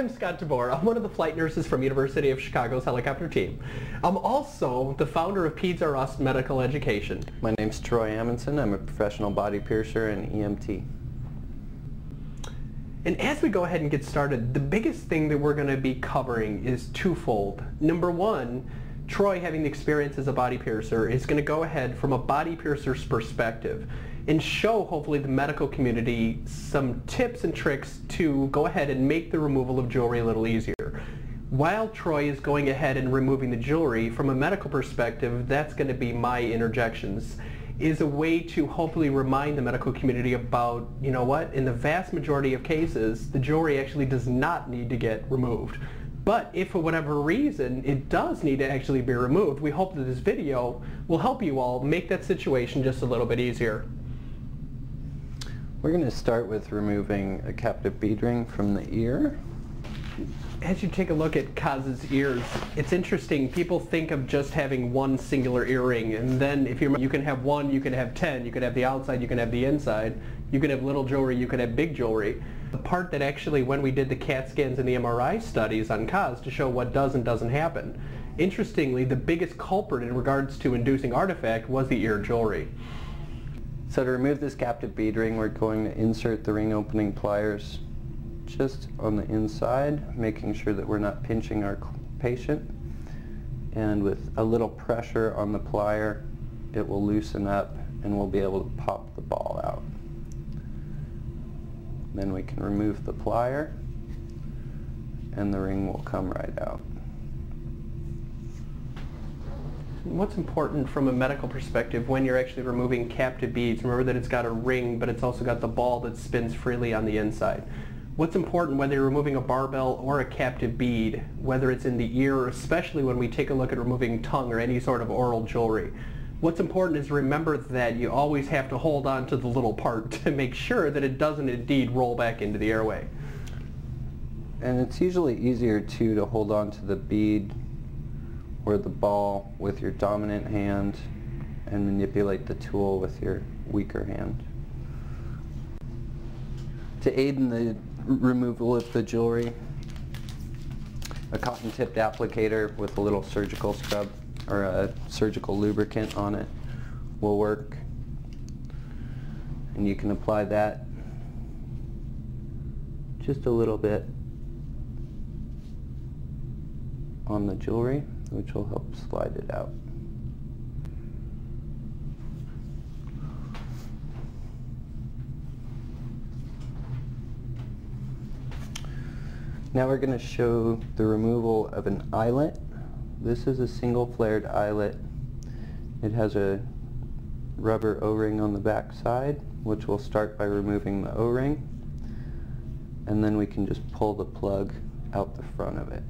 I'm Scott DeBoer. I'm one of the flight nurses from University of Chicago's helicopter team. I'm also the founder of Peds-R-Us Medical Education. My name's Troy Amundsen. I'm a professional body piercer and EMT. And as we go ahead and get started, the biggest thing that we're going to be covering is twofold. Number one, Troy, having the experience as a body piercer, is going to go ahead from a body piercer's perspective and show, hopefully, the medical community some tips and tricks to go ahead and make the removal of jewelry a little easier. While Troy is going ahead and removing the jewelry, from a medical perspective, that's going to be my interjections, is a way to hopefully remind the medical community about, you know what, in the vast majority of cases, the jewelry actually does not need to get removed. But if for whatever reason it does need to actually be removed, we hope that this video will help you all make that situation just a little bit easier. We're going to start with removing a captive bead ring from the ear. As you take a look at Kaz's ears, it's interesting. People think of just having one singular earring, and then if you can have one, you can have 10, you can have the outside, you can have the inside, you can have little jewelry, you can have big jewelry. The part that actually, when we did the CAT scans and the MRI studies on Kaz to show what does and doesn't happen, interestingly, the biggest culprit in regards to inducing artifact was the ear jewelry. So to remove this captive bead ring, we're going to insert the ring opening pliers just on the inside, making sure that we're not pinching our patient. And with a little pressure on the plier, it will loosen up and we'll be able to pop the ball out. Then we can remove the plier and the ring will come right out. What's important from a medical perspective when you're actually removing captive beads, remember that it's got a ring, but it's also got the ball that spins freely on the inside. What's important whether you're removing a barbell or a captive bead, whether it's in the ear, especially when we take a look at removing tongue or any sort of oral jewelry, what's important is remember that you always have to hold on to the little part to make sure that it doesn't indeed roll back into the airway. And it's usually easier too to hold on to the bead or the ball with your dominant hand and manipulate the tool with your weaker hand. To aid in the removal of the jewelry, a cotton tipped applicator with a little surgical scrub or a surgical lubricant on it will work. And you can apply that just a little bit on the jewelry, which will help slide it out. Now we're going to show the removal of an eyelet. This is a single flared eyelet. It has a rubber O-ring on the back side, which we'll start by removing the O-ring, and then we can just pull the plug out the front of it.